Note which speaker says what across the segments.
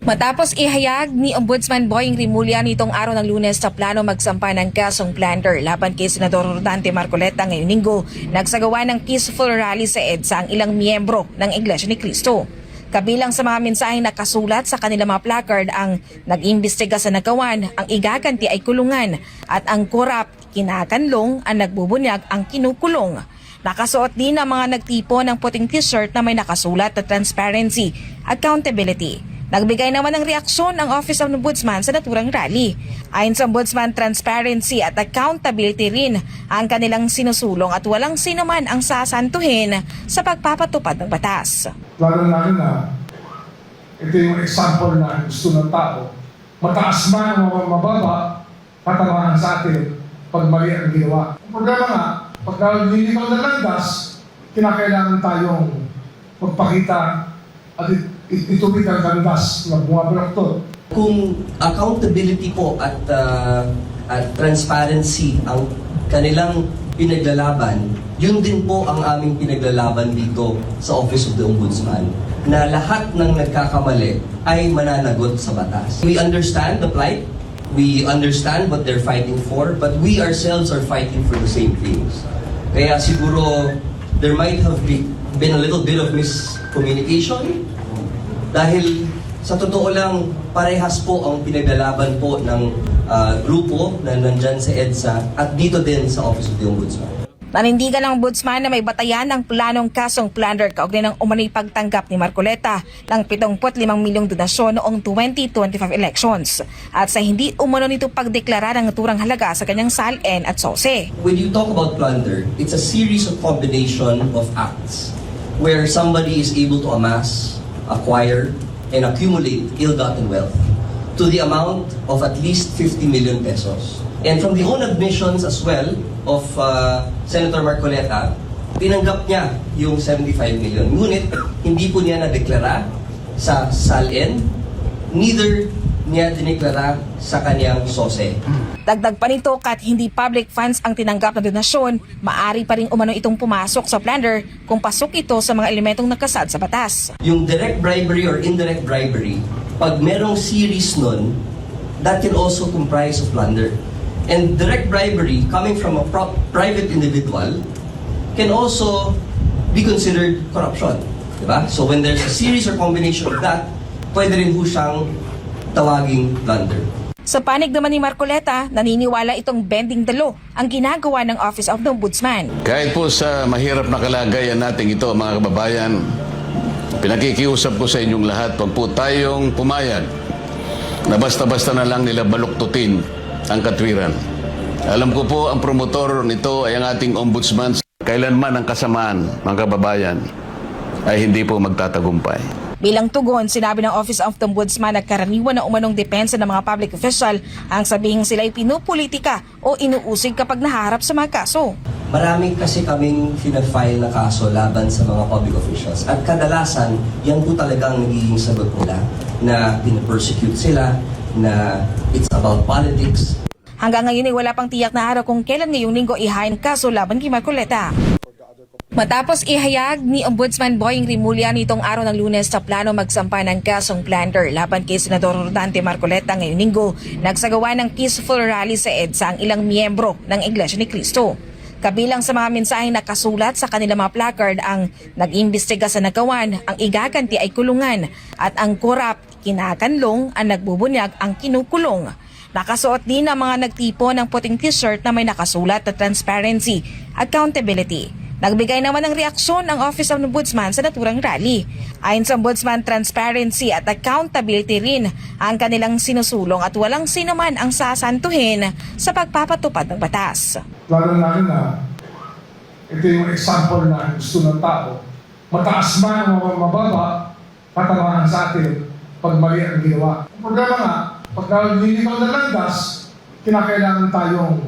Speaker 1: Matapos ihayag ni Ombudsman Boying Rimulya nitong araw ng Lunes sa plano magsampa ng kasong plunder laban kay Senador Rodante Marcoleta ngayong linggo, nagsagawa ng peaceful rally sa EDSA ang ilang miyembro ng Iglesia ni Cristo. Kabilang sa mga mensaheng nakasulat sa kanilang mga placard ang nag-imbestiga sa nagawan, ang igaganti ay kulungan, at ang korap, kinakanlong, ang nagbubunyag, ang kinukulong. Nakasuot din ang mga nagtipo ng puting t-shirt na may nakasulat na transparency, accountability. Nagbigay naman ng reaksyon ang Office of Ombudsman sa naturang rally. Ayon sa Ombudsman, transparency at accountability rin ang kanilang sinusulong at walang sinuman ang sasantuhin sa pagpapatupad ng batas.
Speaker 2: Lalo namin na ito yung example na gusto ng tao. Mataas man o mababa, patamaan sa atin pag mali ang ginawa. Ang problema nga, pag nilikaw na landas, kinakailangan tayong magpakita at itubig ang landas na bumabalak to.
Speaker 3: Kung accountability po at transparency ang kanilang pinaglalaban, yun din po ang aming pinaglalaban dito sa Office of the Ombudsman, na lahat ng nagkakamali ay mananagot sa batas. We understand the plight, we understand what they're fighting for, but we ourselves are fighting for the same things. Kaya siguro there might have been a little bit of miscommunication dahil sa totoo lang parehas po ang pinaglalaban po ng grupo na nandyan sa EDSA at dito din sa Office of the Ombudsman.
Speaker 1: Nanindigan ng Ombudsman na may batayan ng planong kasong plunder kaugnay ng umano'y pagtanggap ni Marcoleta ng 75 milyong donasyon noong 2025 elections at sa hindi umano nito pagdeklara ng naturang halaga sa kanyang SALN at SOSE.
Speaker 3: When you talk about plunder, it's a series of combination of acts where somebody is able to amass, acquire, and accumulate ill-gotten wealth to the amount of at least 50 million pesos. And from the own admissions as well of Senator Marcoleta, tinanggap niya yung 75 million. Ngunit hindi po niya na-deklara sa SALN, neither niya dineklara sa kanyang SOSE.
Speaker 1: Dagdag pa nito, kahit hindi public funds ang tinanggap na donasyon, maaari pa rin umano itong pumasok sa plunder kung pasok ito sa mga elementong nakasad sa batas.
Speaker 3: Yung direct bribery or indirect bribery, pag merong series nun, that can also comprise of plunder. And direct bribery coming from a private individual can also be considered corruption. Diba? So when there's a series or combination of that, pwede rin po siyang tawaging plunder.
Speaker 1: Sa panig naman ni Marcoleta, naniniwala itong bending the law ang ginagawa ng Office of the Ombudsman.
Speaker 4: Kahit po sa mahirap na kalagayan natin ito, mga kababayan, pinakikiusap ko sa inyong lahat, pag po tayong pumayag na basta-basta na lang nila baluktutin ang katwiran. Alam ko po, ang promotor nito ay ang ating ombudsman. Kailanman ang kasamaan, mga kababayan, ay hindi po magtatagumpay.
Speaker 1: Bilang tugon, sinabi ng Office of the Ombudsman na karaniwan na umanong depensa ng mga public official ang sabihing sila'y pinupolitika o inuusig kapag naharap sa mga kaso.
Speaker 3: Marami kasi kaming fina-file na kaso laban sa mga public officials at kadalasan, yan po talagang nagiging sagot nila na pinapersecute sila, na it's about politics.
Speaker 1: Hanggang ngayon ay wala pang tiyak na araw kung kailan ngayong linggo ihain kaso laban kay Marcoleta. Matapos ihayag ni Ombudsman Boying Rimulya nitong araw ng Lunes sa plano magsampa ng kasong plunder laban kay Senador Rodante Marcoleta ngayong linggo, nagsagawa ng peaceful rally sa EDSA ang ilang miyembro ng Iglesia ni Cristo. Kabilang sa mga mensaheng nakasulat sa kanilang mga placard ang nag-imbestiga sa nagawan, ang igaganti ay kulungan, at ang korap, kinakanlong, ang nagbubunyag, ang kinukulong. Nakasuot din ang mga nagtipo ng puting t-shirt na may nakasulat na transparency, accountability. Nagbigay naman ng reaksyon ang Office of Ombudsman sa naturang rally. Ayon sa Ombudsman, transparency at accountability rin ang kanilang sinusulong at walang sinuman ang sasantuhin sa pagpapatupad ng batas.
Speaker 2: Lalo namin na ito yung example na gusto ng tao. Mataas man o mababa, patamaan sa atin pag mali ang ginawa. Ang problema nga, pag nilikaw na landas, kinakailangan tayong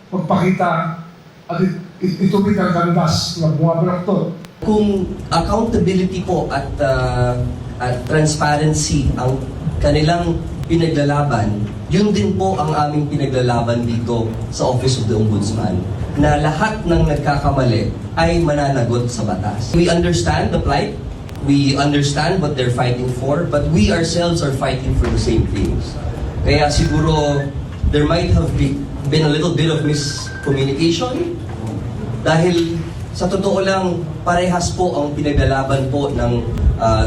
Speaker 2: magpakita at itubig ang landas na bumabalak to.
Speaker 3: Kung accountability po at transparency ang kanilang pinaglalaban, yun din po ang aming pinaglalaban dito sa Office of the Ombudsman, na lahat ng nagkakamali ay mananagot sa batas. We understand the plight, We understand what they're fighting for, but we ourselves are fighting for the same things. Kaya siguro there might have been a little bit of miscommunication dahil sa totoo lang, parehas po ang pinaglalaban po ng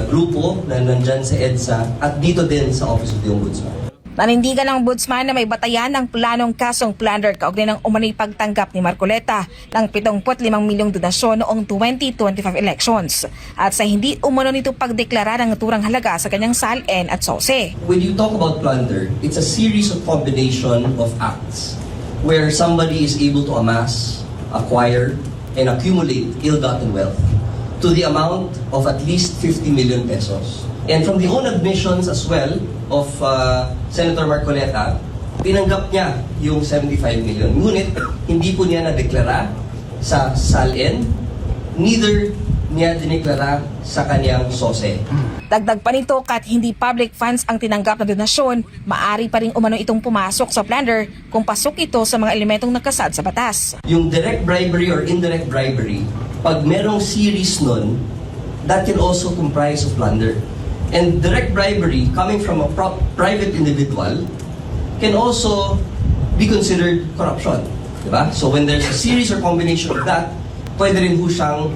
Speaker 3: grupo na nandyan sa EDSA at dito din sa Office of the Ombudsman.
Speaker 1: Nanindigan ng ombudsman na may batayan ng planong kasong plunder kaugnay ng umano'y pagtanggap ni Marcoleta ng 75 milyong donasyon noong 2025 elections at sa hindi umano nito pagdeklara ng naturang halaga sa kanyang SALN at SOSE.
Speaker 3: When you talk about plunder, it's a series of combination of acts where somebody is able to amass, acquire, and accumulate ill-gotten wealth to the amount of at least 50 million pesos. And from the own admissions as well of Senator Marcoleta, tinanggap niya yung 75 million. Ngunit hindi po niya nadeklara sa SALN, neither niya dineklara sa kanyang SOSE.
Speaker 1: Dagdag pa nito, kahit hindi public funds ang tinanggap na donasyon, maari pa rin umano itong pumasok sa plunder kung pasok ito sa mga elementong nakasad sa batas.
Speaker 3: Yung direct bribery or indirect bribery, pag merong series nun, that can also comprise of plunder. And direct bribery coming from a private individual can also be considered corruption. Diba? So when there's a series or combination of that, pwede rin ho siyang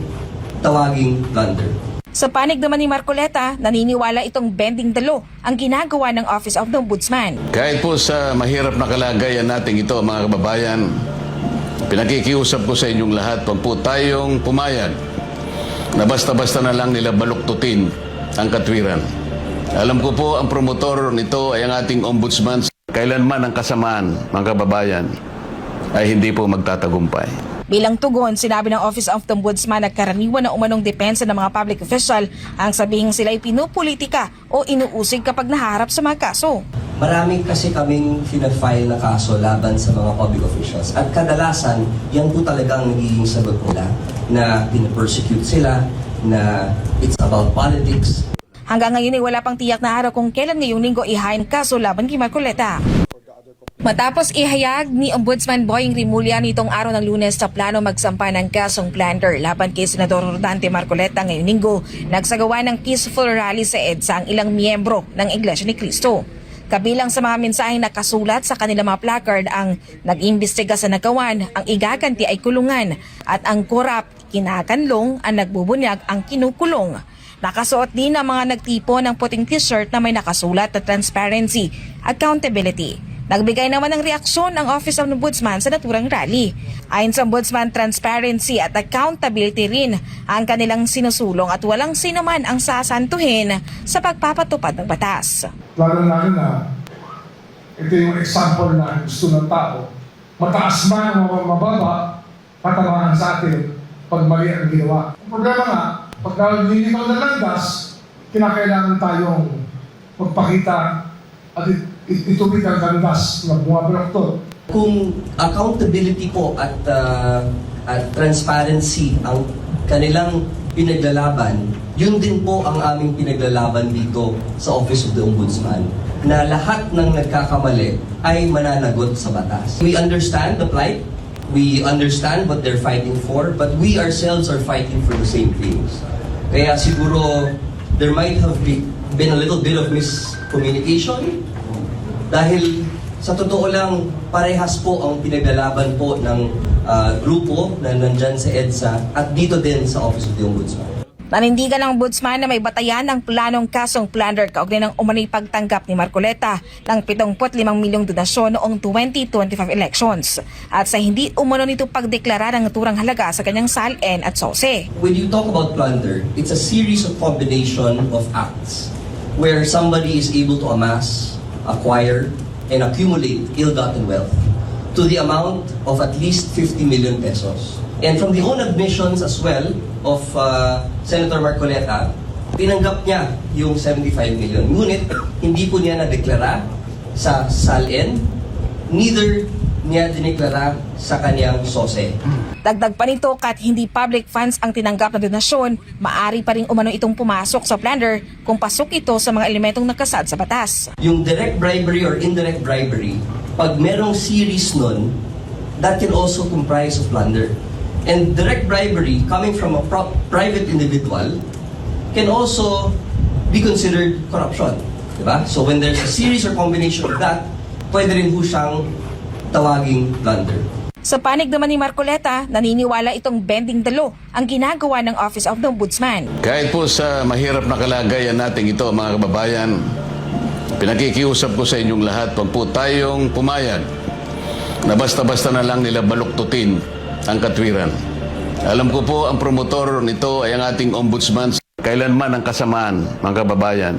Speaker 3: tawaging plunder.
Speaker 1: Sa panig naman ni Marcoleta, naniniwala itong bending the law ang ginagawa ng Office of the Ombudsman.
Speaker 4: Kahit po sa mahirap na kalagayan natin ito, mga kababayan, pinakikiusap ko sa inyong lahat, wag po tayong pumayag na basta-basta na lang nila baluktutin ang katwiran. Alam ko po, ang promotor nito ay ang ating ombudsman. Kailanman ang kasamaan, mga kababayan, ay hindi po magtatagumpay.
Speaker 1: Bilang tugon, sinabi ng Office of the Ombudsman na karaniwan na umanong depensa ng mga public official ang sabihing sila'y pinupolitika o inuusig kapag naharap sa mga kaso.
Speaker 3: Marami kasi kaming file na kaso laban sa mga public officials at kadalasan, yan po talaga ang nagiging sagot nila na pinapersecute sila, na it's about politics.
Speaker 1: Hanggang ngayon ay wala pang tiyak na araw kung kailan ngayong linggo ihain kaso laban kay Marcoleta. Matapos ihayag ni Ombudsman Boying Rimulya nitong araw ng Lunes sa plano magsampa ng kasong plunder laban kay Senador Rodante Marcoleta ngayong linggo, nagsagawa ng peaceful rally sa EDSA ang ilang miyembro ng Iglesia ni Cristo. Kabilang sa mga mensaheng nakasulat sa kanilang mga placard ang nag-imbestiga sa nagawan, ang igaganti ay kulungan, at ang korap, kinakanlong, ang nagbubunyag, ang kinukulong. Nakasuot din ang mga nagtipo ng puting t-shirt na may nakasulat na transparency, accountability. Nagbigay naman ng reaksyon ang Office of the Ombudsman sa naturang rally. Ayon sa Ombudsman, transparency at accountability rin ang kanilang sinusulong at walang sino man ang sasantuhin sa pagpapatupad ng batas.
Speaker 2: Lalo na ito yung example na gusto ng tao. Mataas man o mababa, patamaan sa atin pag mali ang ginawa. Ang problema nga, pag nililikaw na landas, kinakailangan tayong magpakita at itubig ang landas na bumabalak to.
Speaker 3: Kung accountability po at transparency ang kanilang pinaglalaban, yun din po ang aming pinaglalaban dito sa Office of the Ombudsman, na lahat ng nagkakamali ay mananagot sa batas. We understand the plight, we understand what they're fighting for, but we ourselves are fighting for the same things. Kaya siguro there might have been a little bit of miscommunication dahil sa totoo lang, parehas po ang pinaglalaban po ng grupo na nandyan sa EDSA at dito din sa Office of the Ombudsman.
Speaker 1: Nanindigan ng ombudsman na may batayan ng planong kasong plunder kaugnay ng umano'y pagtanggap ni Marcoleta ng 75 milyong donasyon noong 2025 elections at sa hindi umano nito pagdeklara ng naturang halaga sa kanyang SALN at SOSE.
Speaker 3: When you talk about plunder, it's a series of combination of acts where somebody is able to amass, acquire, and accumulate ill-gotten wealth to the amount of at least 50 million pesos. And from the own admissions as well of Senator Marcoleta, tinanggap niya yung 75 million. Ngunit hindi po niya nadeklara sa SALN, neither niya dineklara sa kanyang SOSE.
Speaker 1: Dagdag pa nito, kahit hindi public funds ang tinanggap na donasyon, maari pa rin umano itong pumasok sa plunder kung pasok ito sa mga elementong nakasad sa batas.
Speaker 3: Yung direct bribery or indirect bribery, pag merong series nun, that can also comprise of plunder. And direct bribery coming from a private individual can also be considered corruption. Diba? So when there's a series or combination of that, pwede rin po siyang tawaging blunder.
Speaker 1: Sa panig naman ni Marcoleta, naniniwala itong bending the law ang ginagawa ng Office of the Ombudsman.
Speaker 4: Kahit po sa mahirap na kalagayan natin ito, mga kababayan, pinakikiusap ko sa inyong lahat, wag po tayong pumayag na basta-basta na lang nila baluktutin ang katwiran. Alam ko po, ang promotor nito ay ang ating ombudsman. Kailanman ang kasamaan, mga kababayan,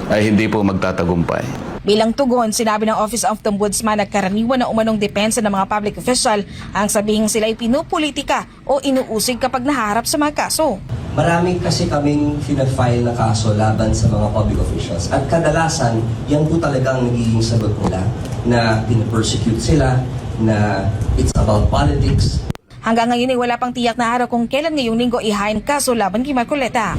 Speaker 4: ay hindi po magtatagumpay.
Speaker 1: Bilang tugon, sinabi ng Office of the Ombudsman na karaniwan na umanong depensa ng mga public official ang sabihing sila'y pinupolitika o inuusig kapag naharap sa mga kaso.
Speaker 3: Marami kasi kaming file na kaso laban sa mga public officials. At kadalasan, yan po talagang nagiging sagot nila na pinapersecute sila, na it's about politics.
Speaker 1: Hanggang ngayon ay wala pang tiyak na araw kung kailan ngayong linggo ihain kaso laban kay Marcoleta.